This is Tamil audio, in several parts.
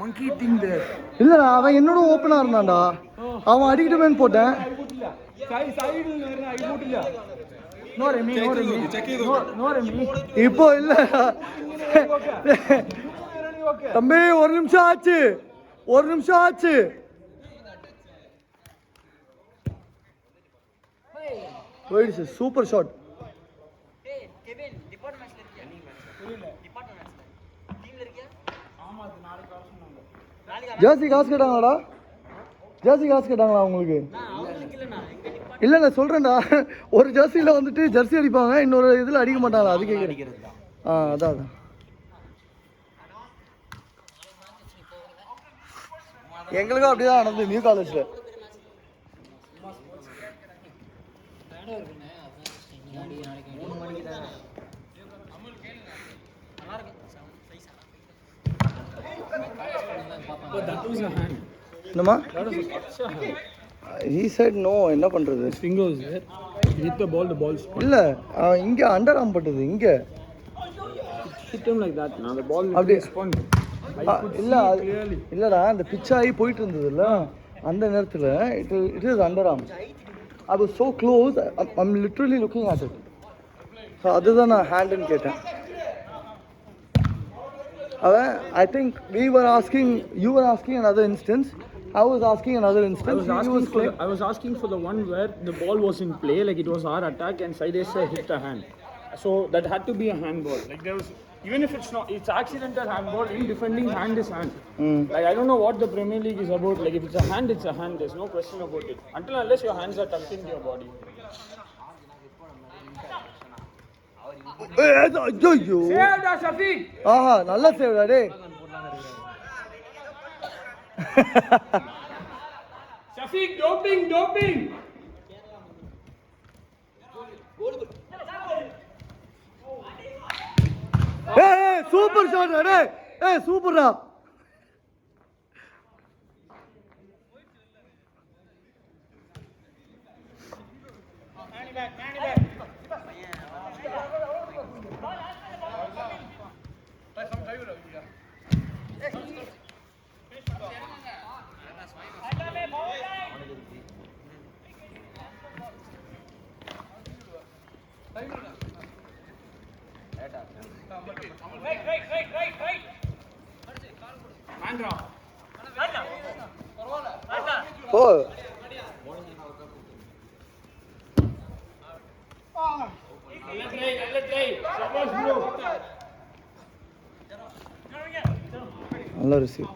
monkey thing there. இல்லடா அவன் என்னோட ஓப்பனா இருந்தான்டா. அவன் அடிக்கட்டுமேன்னு போட்டேன். இப்போ இல்ல தம்பி ஒரு நிமிஷம் ஆச்சு. போயிடுச்சு. Super shot. ஜெர்சி காசு கேட்டாங்களாடா? உங்களுக்கு இல்ல சொல்றேன்டா. ஒரு ஜெர்சியில வந்துட்டு ஜெர்சி அடிப்பாங்க, இன்னொரு இதுல அடிக்க மாட்டாங்களா? அது கேட்குறேன். அதான் எங்களுக்கும் அப்படிதான் நடந்தது நியூ காலேஜ்ல. என்னமா? He said no. என்ன பண்றது? Fingers there. Hit the ball. இல்ல இங்க அண்டர் ஆர்ம் பட்டது இங்க. Hit him like that. Now the ball respond. இல்லடா அந்த பிட்ச் ஆகி போயிட்டு இருந்ததுல்ல அந்த நேரத்துல it is under arm. I was so close. I'm literally looking at it. So அதுதான் நான் ஹேண்ட்னு கேட்டேன். I think you were asking another instance. I was asking another instance. I was asking for the one where the ball was in play, like it was our attack and Saidesha hit the hand. So that had to be a handball. Like there was, even if it's accidental handball, in defending hand is hand. Like I don't know what the Premier League is about. Like if it's a hand, it's a hand. There's no question about it. Unless your hands are tucked into your body. ஐயோ சேவ்டா ஷஃபீக். நல்ல சேவ்டா டேய். ஷஃபீக் டோப்பிங். சூப்பர் ஷாட் டேய். சூப்பர்டா. நல்ல ரிசீவ்.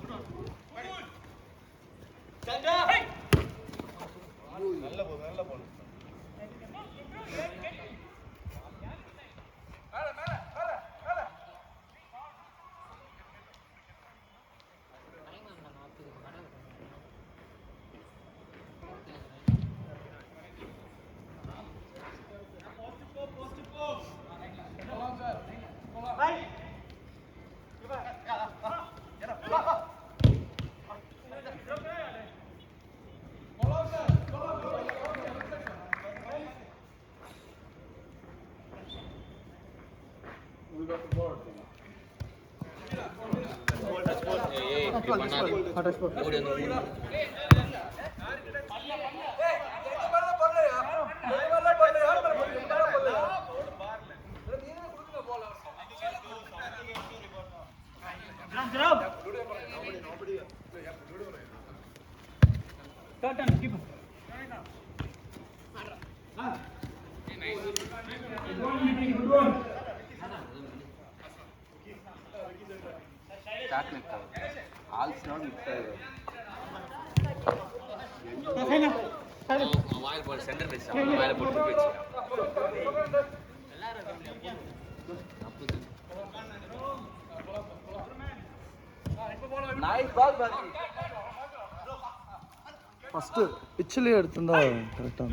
ஃபர்ஸ்ட் பிச்சிலே எடுத்துருந்தா கரெக்டா.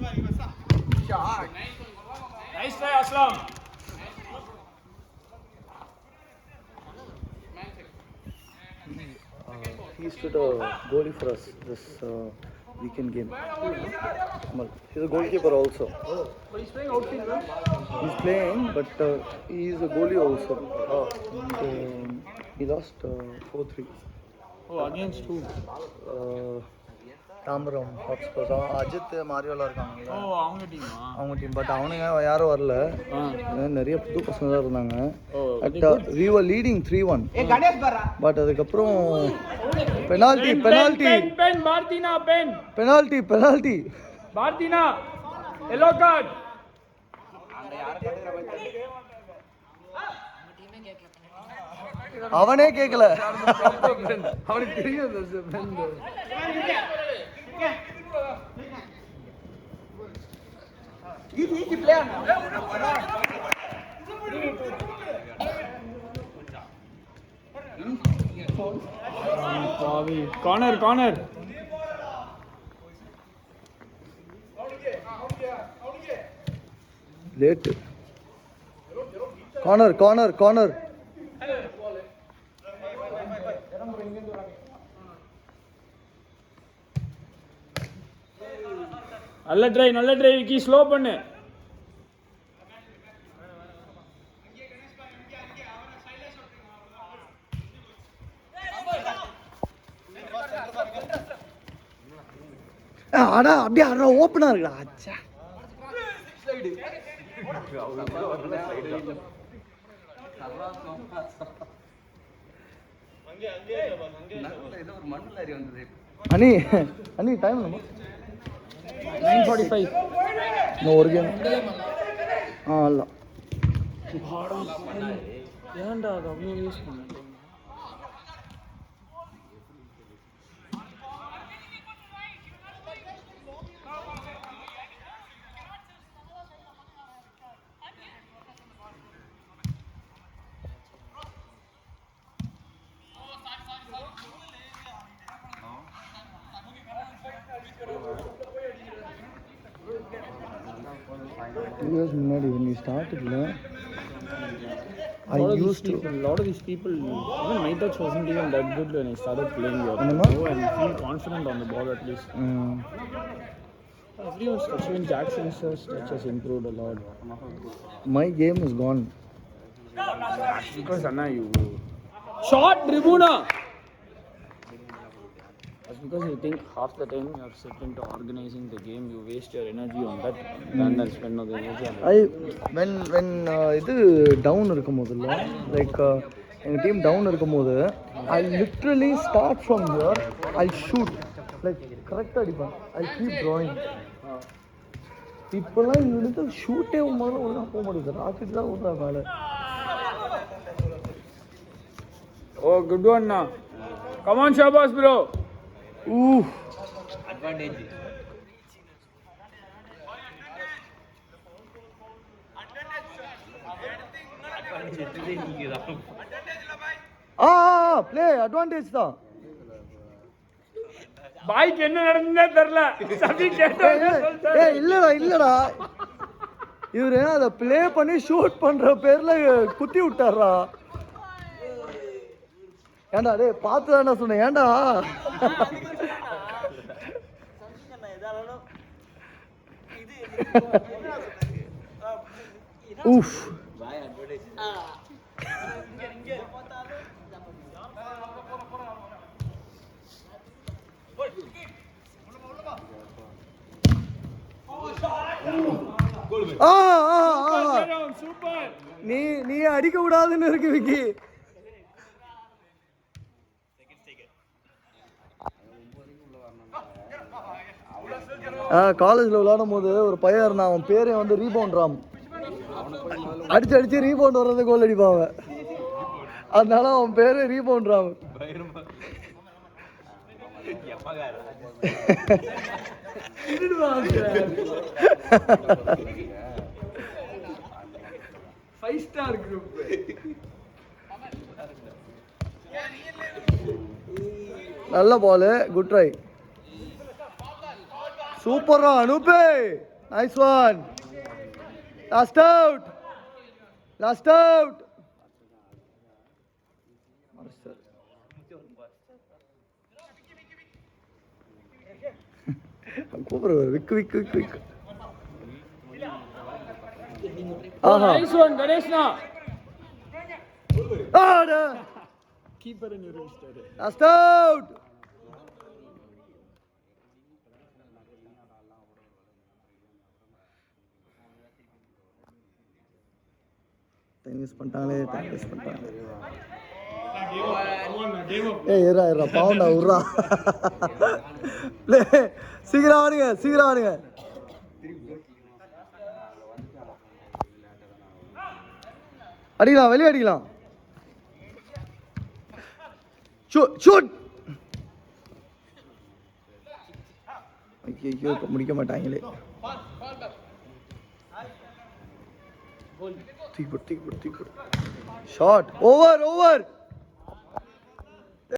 நைஸ் ட்ரை அஸ்லாம். He stood a goalie for us this weekend game. He's a goalkeeper also. But he's playing outfield, right? He's playing, but he is a goalie also. And, He lost 4-3. Oh, against who? Tambaram Hotspurs. Ajith மாரியோலாம் இருக்காங்கல்ல, Oh, அவங்க டீமா? அவங்க டீம். பட் அவனுங்க யாரும் வரல, நிறைய புது பசங்க தான் இருந்தாங்க. We were leading 3-1. பட் அதுக்கப்புறம் பெனால்டி பார்த்தினா எல்லோ கார்டு. அவனே கேட்கல, அவனுக்கு தெரியும். Corner late. கார்னர். நல்ல ட்ரை விக்கி, ஸ்லோ பண்ணு. ஆனா அப்படியே ஆடுற ஓப்பனா இருக்குடா. அச்சா அண்ணி டைம் 9:45. இன்னும் ஒரு கேம். அல்ல ஏன்டா அது அவ்வளோ யூஸ் பண்ண? years முன்னாடி when we started, I used to. A lot of these people, even my touch wasn't even that good when I started playing here. Go and feel confident on the ball at least. Everyone's touch, even Jackson's touch has improved a lot. My game is gone. Because Anna, you shot Tribuna. That's because you think half the time you are set into organizing the game, you waste your energy on that rather than spend all the energy on that. when இது டவுன் இருக்கும்போதுல்ல, லைக் எங்கள் டீம் டவுன் இருக்கும்போது I literally start from here, I shoot like கரெக்டாக அடிப்பேன், ஐ கீப் ட்ராயிங். இப்போல்லாம் இங்கிருந்து ஷூட்டே முதல்ல ஒழுங்காக போக மாட்டேங்குது, ராக்கெட் தான் விட்றா மேலே. Oh, good one now. Come on, Shabas bro. Ooh. Advantage. Play advantage தான். பாய்க்கு என்ன நடந்ததே தெரியல. சபி கேட்டா இல்லடா இவரு அதை ப்ளே பண்ணி ஷூட் பண்ற பேர்ல குத்தி விட்டாரா. ஏண்டா டே பார்த்து தானே சொன்னேன், ஏண்டா ஊஃப். நீ அடிக்க கூடாதுன்னு இருக்கு விக்கி. காலேஜில் விளையாடும் போது ஒரு பையன் இருந்தான், அவன் பேரே வந்து ரீபவுண்ட் ராம். அடிச்சு ரீபவுண்ட் வர்றது கோல் அடிப்பான் அவன், அதனால அவன் பேரு ரீபவுண்ட் ராம். நல்ல பால், குட் ட்ரை, சூப்பரா அனுப்பு, நைஸ் ஒன், லாஸ்ட் அவுட். கூப்பிடுவார் விக்கு. நைஸ் ஒன் கணேஷ்னா. keeper and you registered it. Last out. Time waste பண்ணிட்டாங்களே. ஏய் ஏறா பாவண்டா உர்றா. சீக்கிரம் வாடுங்க. வெளியே அடிக்கலாம். ஷூட். ஐயோ முடிக்க மாட்டாங்களே. தூக்கி போடு. ஷாட். ஓவர்.